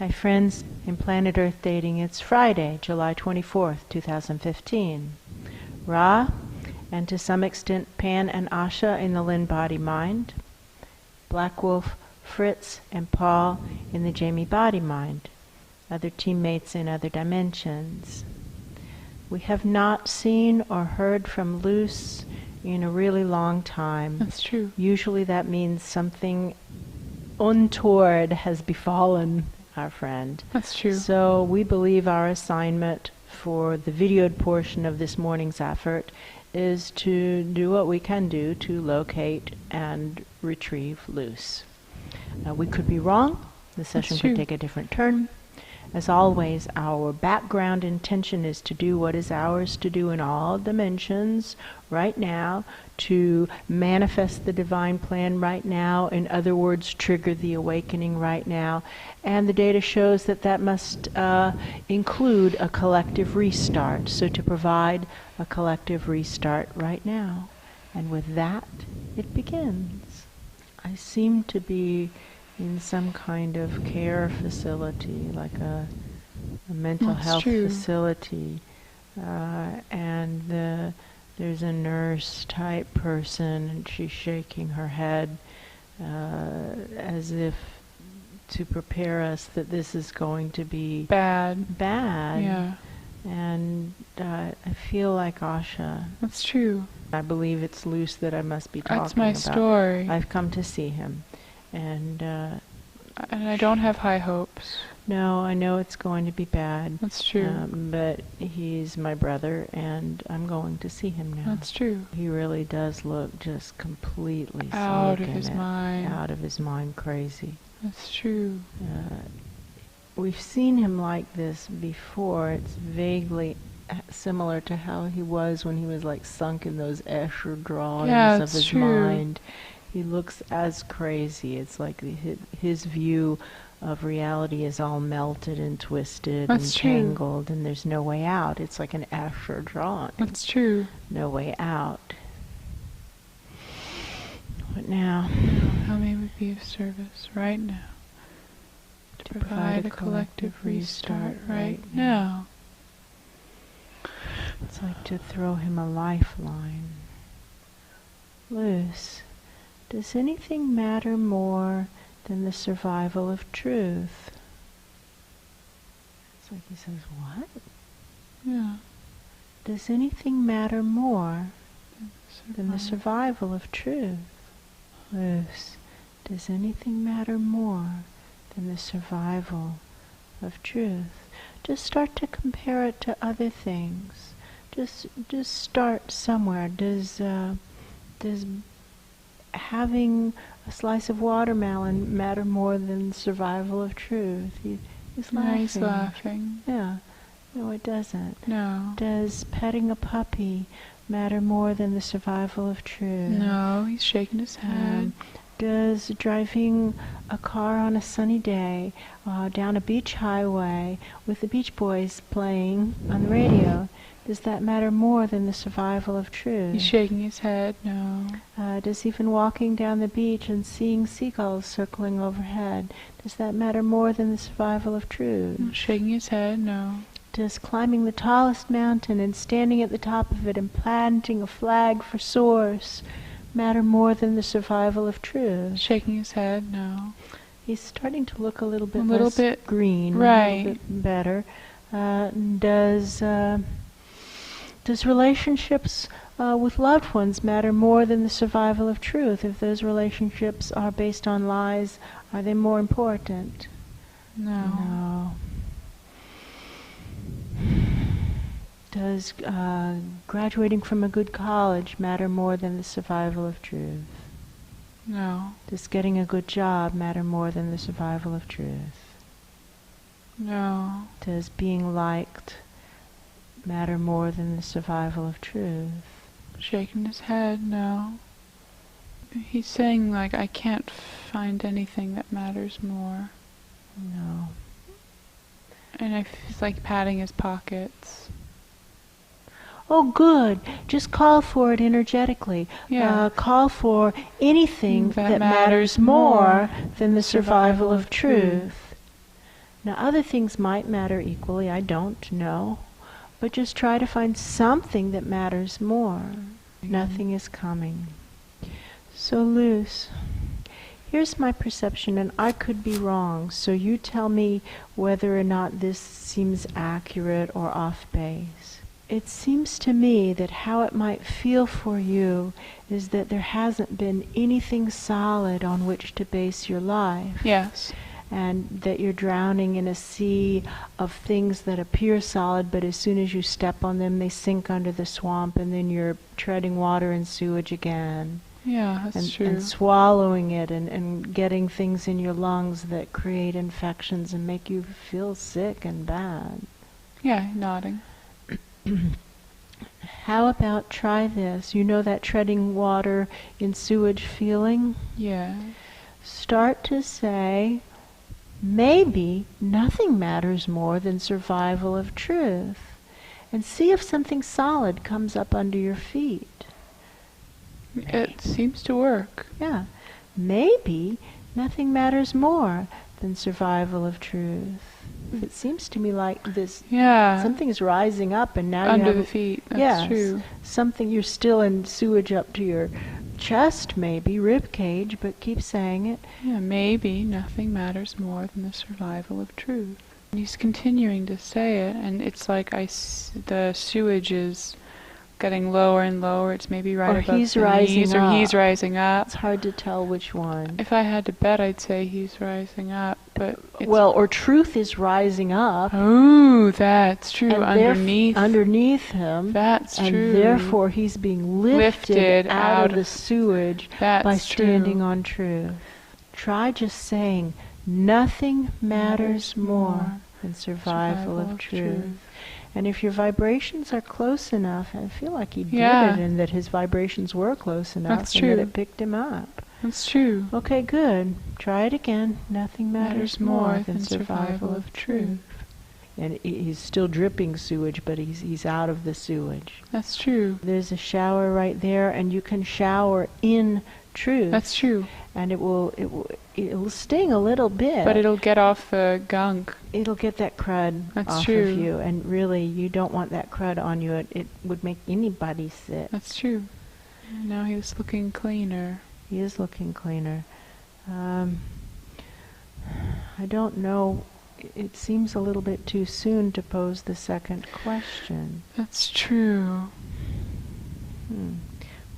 Hi friends, in Planet Earth Dating, it's Friday, July 24th, 2015. Ra, and to some extent Pan and Asha in the Lynn-Body-Mind. Black Wolf, Fritz, and Paul in the Jamie-Body-Mind. Other teammates in other dimensions. We have not seen or heard from Luce in a really long time. That's true. Usually that means something untoward has befallen our friend. That's true. So we believe our assignment for the videoed portion of this morning's effort is to do what we can do to locate and retrieve Luce. We could be wrong. The session could take a different turn. As always, our background intention is to do what is ours to do in all dimensions right now, to manifest the divine plan right now, in other words, trigger the awakening right now. And the data shows that that must include a collective restart, so to provide a collective restart right now. And with that, it begins. I seem to be in some kind of care facility, like a mental health facility, and there's a nurse type person, and she's shaking her head as if to prepare us that this is going to be bad. Yeah. And I feel like Asha. That's true. I believe it's Luce that I must be talking about. That's my story. I've come to see him. And I don't have high hopes. No, I know it's going to be bad. That's true. But he's my brother, and I'm going to see him now. That's true. He really does look just completely out of his mind. Out of his mind, crazy. That's true. We've seen him like this before. It's vaguely similar to how he was when he was like sunk in those Escher drawings of his mind. He looks as crazy. It's like his view of reality is all melted and twisted and tangled, and there's no way out. It's like an Asher drawing. That's true. No way out. What now? How may we be of service right now? To provide a collective restart right now. It's like to throw him a lifeline. Luce. Does anything matter more than the survival of truth? It's like he says, what? Yeah. Does anything matter more than the survival of truth? Luce, does anything matter more than the survival of truth? Just start to compare it to other things. Just start somewhere. Does having a slice of watermelon matter more than the survival of truth? He's laughing. He's laughing. Yeah. No, it doesn't. No. Does petting a puppy matter more than the survival of truth? No, he's shaking his head. Does driving a car on a sunny day down a beach highway with the Beach Boys playing on the radio, does that matter more than the survival of truth? He's shaking his head, no. Does even walking down the beach and seeing seagulls circling overhead, does that matter more than the survival of truth? Shaking his head, no. Does climbing the tallest mountain and standing at the top of it and planting a flag for Source matter more than the survival of truth? Shaking his head, no. He's starting to look a little bit less green, right. A little bit better. Does relationships with loved ones matter more than the survival of truth? If those relationships are based on lies, are they more important? No. Does graduating from a good college matter more than the survival of truth? No. Does getting a good job matter more than the survival of truth? No. Does being liked matter more than the survival of truth? Shaking his head, no. He's saying, like, I can't find anything that matters more. No. And he's like patting his pockets. Oh, good. Just call for it energetically. Yeah. Call for anything that matters more than the survival of truth. Now other things might matter equally, I don't know, but just try to find something that matters more. Nothing is coming. So Luce, here's my perception, and I could be wrong, so you tell me whether or not this seems accurate or off base. It seems to me that how it might feel for you is that there hasn't been anything solid on which to base your life. Yes. And that you're drowning in a sea of things that appear solid, but as soon as you step on them, they sink under the swamp, and then you're treading water and sewage again. Yeah, that's true. And swallowing it and getting things in your lungs that create infections and make you feel sick and bad. Yeah, nodding. How about try this? You know that treading water in sewage feeling? Yeah. Start to say, maybe nothing matters more than survival of truth. And see if something solid comes up under your feet. It seems to work. Yeah. Maybe nothing matters more than survival of truth. It seems to me like this, something's rising up, and now under you have the feet. That's true. Something, you're still in sewage up to your chest, maybe, rib cage, but keep saying it. Yeah, maybe nothing matters more than the survival of truth. And he's continuing to say it, and it's like the sewage is getting lower and lower. It's maybe right above he's the rising knees, up. or he's rising up. It's hard to tell which one. If I had to bet, I'd say he's rising up, but it's or truth is rising up. Oh, that's true. And underneath him. That's and true. And therefore he's being lifted out of the sewage by standing on truth. Try just saying, nothing matters more than survival of truth. And if your vibrations are close enough, I feel like he did it, and that his vibrations were close enough, and that it picked him up. That's true. Okay, good. Try it again. Nothing matters more than survival of truth. And he's still dripping sewage, but he's out of the sewage. That's true. There's a shower right there, and you can shower in truth. That's true. And it'll sting a little bit. But it'll get off the gunk. It'll get that crud off of you. And really, you don't want that crud on you. It would make anybody sick. That's true. Now he's looking cleaner. He is looking cleaner. I don't know. It seems a little bit too soon to pose the second question. That's true.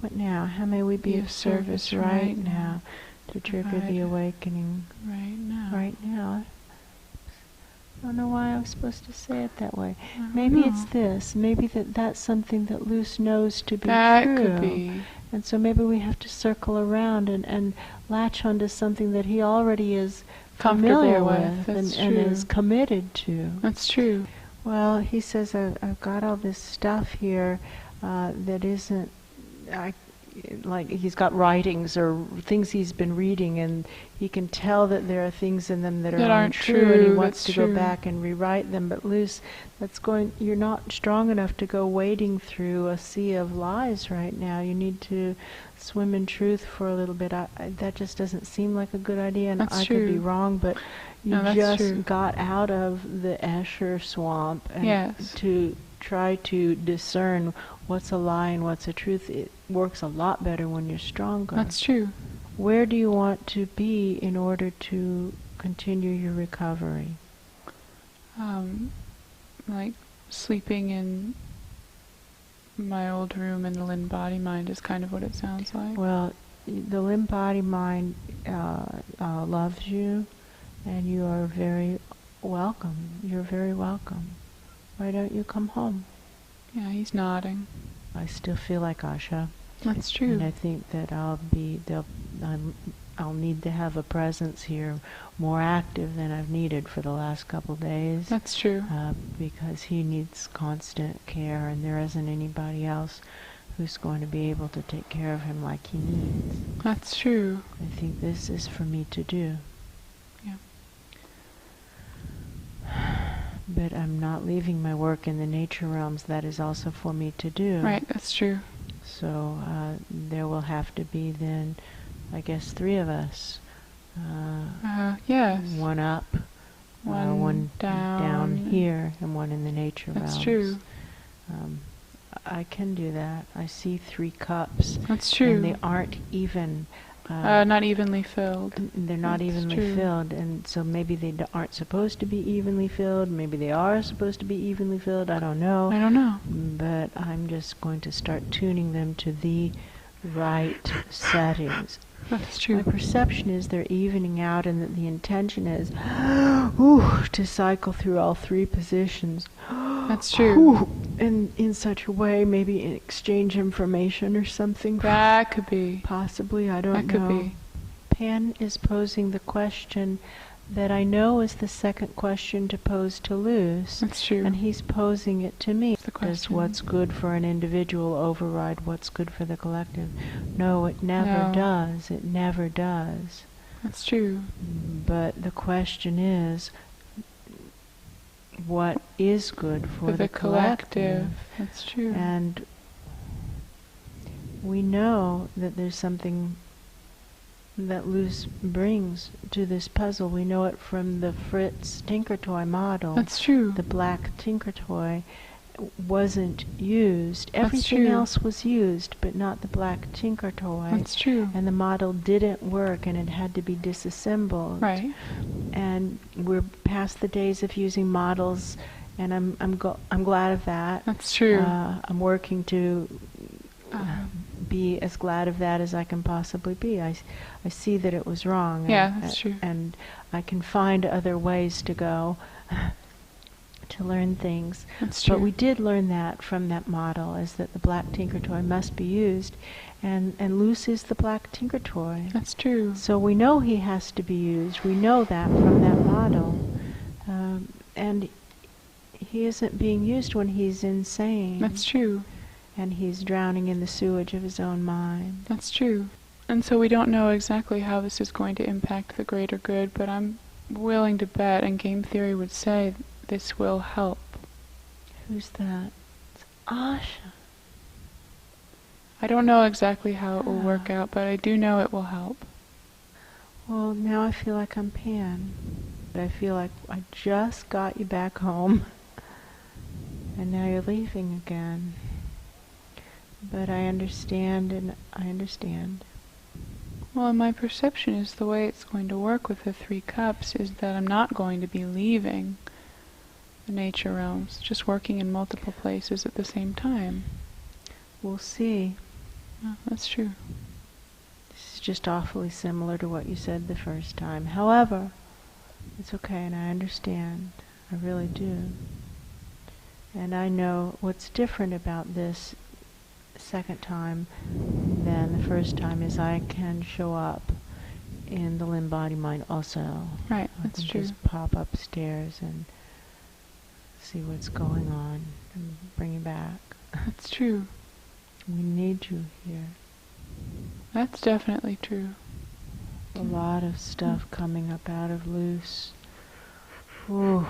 What now? How may we be of service right now to trigger the awakening? Right now. Right now. I don't know why I was supposed to say it that way. Maybe it's this. Maybe that's something that Luce knows to be true. That could be. And so maybe we have to circle around and latch onto something that he already is familiar with and is committed to. That's true. Well, he says, I've got all this stuff here that isn't, like he's got writings or things he's been reading, and he can tell that there are things in them that aren't true, and he wants to go back and rewrite them. But Luce, you're not strong enough to go wading through a sea of lies right now. You need to swim in truth for a little bit. That just doesn't seem like a good idea, and I could be wrong, but you just got out of the Escher swamp and to try to discern what's a lie and what's a truth. It works a lot better when you're stronger. That's true. Where do you want to be in order to continue your recovery? Like sleeping in my old room in the Lynn-Body-Mind is kind of what it sounds like. Well, the Lynn-Body-Mind loves you, and you are very welcome. You're very welcome. Why don't you come home? Yeah, he's nodding. I still feel like Asha. That's true. And I think that I'll need to have a presence here more active than I've needed for the last couple days. That's true. Because he needs constant care, and there isn't anybody else who's going to be able to take care of him like he needs. That's true. I think this is for me to do. Yeah. But I'm not leaving my work in the nature realms. That is also for me to do. Right, that's true. So there will have to be then, I guess, 3 of us. Yes. One up, one down here and one in the nature realms. That's true. I can do that. I see 3 cups. That's true. And they aren't even. Not evenly filled. They're not That's evenly true. filled, and so maybe they aren't supposed to be evenly filled. Maybe they are supposed to be evenly filled. I don't know. I don't know. But I'm just going to start tuning them to the right settings. That's true. My perception is they're evening out, and that the intention is to cycle through all 3 positions. That's true. And in such a way, maybe exchange information or something. That could be. Possibly, I don't know. That could be. Pan is posing the question that I know is the second question to pose to Luce. That's true. And he's posing it to me. The Does question. what's good for an individual override what's good for the collective? No, it never No. does. It never does. That's true. But the question is, what is good for the collective? That's true. And we know that there's something that Luce brings to this puzzle. We know it from the Fritz Tinker Toy model. That's true. The black Tinker Toy wasn't used. That's Everything true. else was used, but not the black Tinker Toy. That's true. And the model didn't work, and it had to be disassembled. Right. And we're past the days of using models, and I'm glad of that. That's true. I'm working to be as glad of that as I can possibly be. I see that it was wrong. Yeah, that's true. And I can find other ways to go to learn things. That's true. But we did learn that from that model, is that the black Tinker Toy must be used, and Luce is the black Tinker Toy. That's true. So we know he has to be used. We know that from that model. And he isn't being used when he's insane. That's true. And he's drowning in the sewage of his own mind. That's true. And so we don't know exactly how this is going to impact the greater good, but I'm willing to bet, and game theory would say, this will help. Who's that? It's Asha. I don't know exactly how it will work out, but I do know it will help. Well, now I feel like I'm Pan. But I feel like I just got you back home, and now you're leaving again. But I understand, and I understand. Well, and my perception is the way it's going to work with the 3 cups is that I'm not going to be leaving the nature realms, just working in multiple places at the same time. We'll see. Yeah, that's true. This is just awfully similar to what you said the first time. However, it's okay, and I understand. I really do. And I know what's different about this second time than the first time is I can show up in the Lynn-Body-Mind also. Right, I that's can true. just pop upstairs and see what's going on and bring you back. That's true. We need you here. That's definitely true. A lot of stuff coming up out of Luce. Ooh.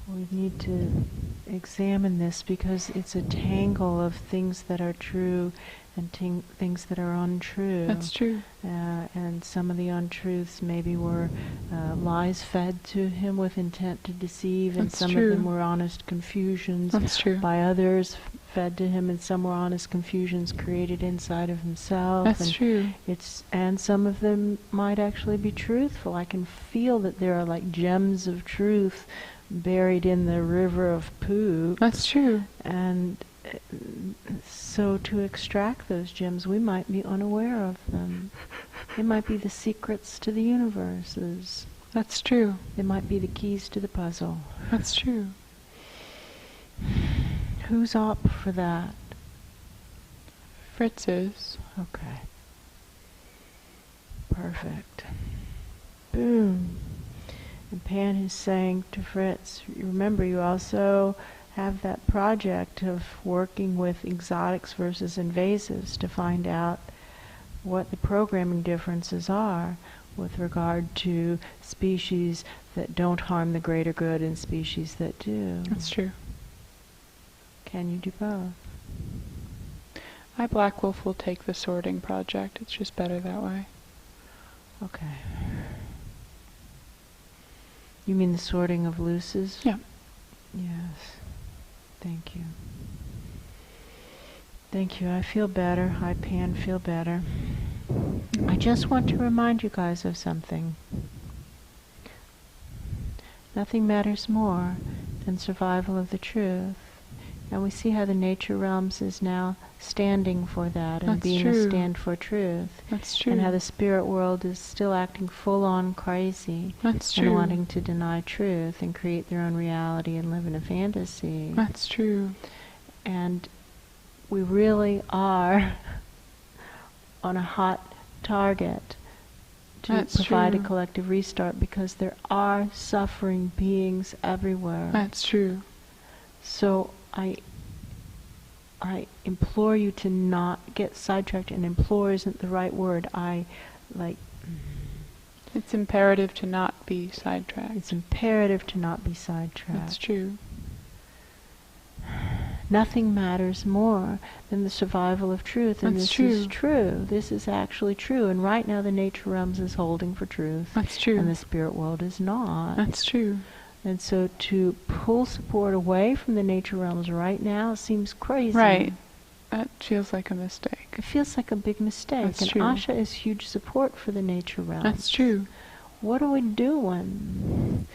We need to examine this because it's a tangle of things that are true and things that are untrue. That's true. And some of the untruths maybe were lies fed to him with intent to deceive, and That's some true. of them were honest confusions That's true. by others fed to him, and some were honest confusions created inside of himself. That's and true. and some of them might actually be truthful. I can feel that there are like gems of truth buried in the river of poop. That's true. And so to extract those gems, we might be unaware of them. They might be the secrets to the universes. That's true. They might be the keys to the puzzle. That's true. Who's up for that? Fritz is. Okay. Perfect. Boom. And Pan is saying to Fritz, remember you also have that project of working with exotics versus invasives to find out what the programming differences are with regard to species that don't harm the greater good and species that do. That's true. Can you do both? Black Wolf will take the sorting project. It's just better that way. Okay. You mean the sorting of Luce's? Yeah. Yes. Thank you. Thank you. I feel better. I can feel better. I just want to remind you guys of something. Nothing matters more than survival of the truth. And we see how the nature realms is now standing for that and That's being true. a stand for truth. That's true. And how the spirit world is still acting full-on crazy. That's and true. wanting to deny truth and create their own reality and live in a fantasy. That's true. And we really are on a hot target to That's provide true. a collective restart, because there are suffering beings everywhere. That's true. So I implore you to not get sidetracked, and implore isn't the right word. It's imperative to not be sidetracked. It's imperative to not be sidetracked. That's true. Nothing matters more than the survival of truth, and That's this true. is true. This is actually true, and right now the nature realms is holding for truth. That's true. And the spirit world is not. That's true. And so to pull support away from the nature realms right now seems crazy. Right. That feels like a mistake. It feels like a big mistake. That's and true. Asha is huge support for the nature realms. That's true. What are we doing?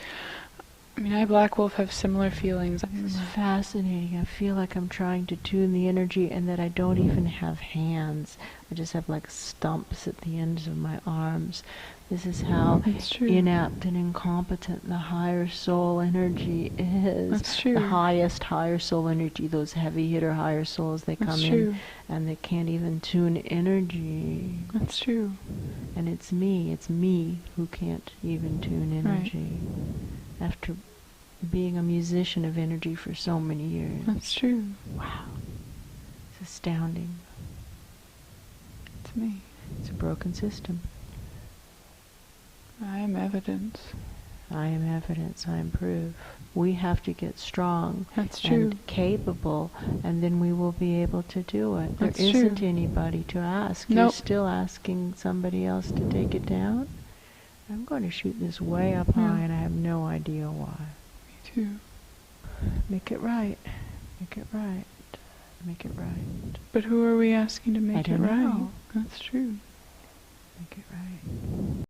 I mean, I, Black Wolf, have similar feelings. It's fascinating. I feel like I'm trying to tune the energy, and that I don't even have hands. I just have like stumps at the ends of my arms. This is how That's true. inept and incompetent the higher soul energy is. That's true. The highest higher soul energy, those heavy hitter higher souls, they That's come true. in and they can't even tune energy. That's true. And it's me who can't even tune energy. After being a musician of energy for so many years. That's true. Wow. It's astounding. It's me. It's a broken system. I am evidence. I am evidence. I am proof. We have to get strong That's true. and capable, and then we will be able to do it. That's there isn't true. anybody to ask. Nope. You're still asking somebody else to take it down? I'm going to shoot this way up high, and I have no idea why. Me too. Make it right. Make it right. Make it right. But who are we asking to make I it don't right? know. That's true. Make it right.